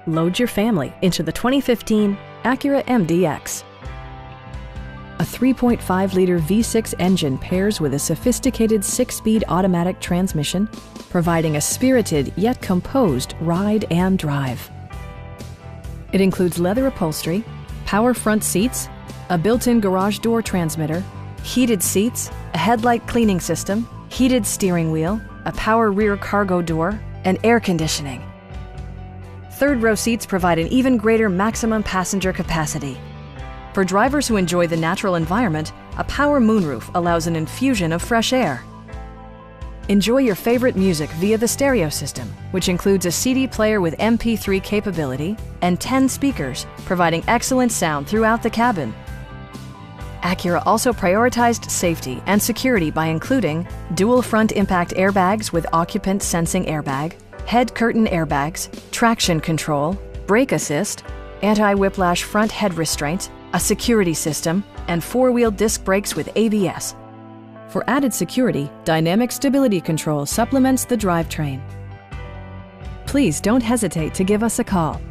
Load your family into the 2015 Acura MDX. A 3.5-liter V6 engine pairs with a sophisticated 6-speed automatic transmission, providing a spirited yet composed ride and drive. It includes leather upholstery, power front seats, a built-in garage door transmitter, heated seats, a headlight cleaning system, heated steering wheel, a power rear cargo door, and air conditioning. Third-row seats provide an even greater maximum passenger capacity. For drivers who enjoy the natural environment, a power moonroof allows an infusion of fresh air. Enjoy your favorite music via the stereo system, which includes a CD player with MP3 capability and 10 speakers, providing excellent sound throughout the cabin. Acura also prioritized safety and security by including dual front impact airbags with occupant sensing airbag, head curtain airbags, traction control, brake assist, anti-whiplash front head restraints, a security system, and four-wheel disc brakes with ABS. For added security, dynamic stability control supplements the drivetrain. Please don't hesitate to give us a call.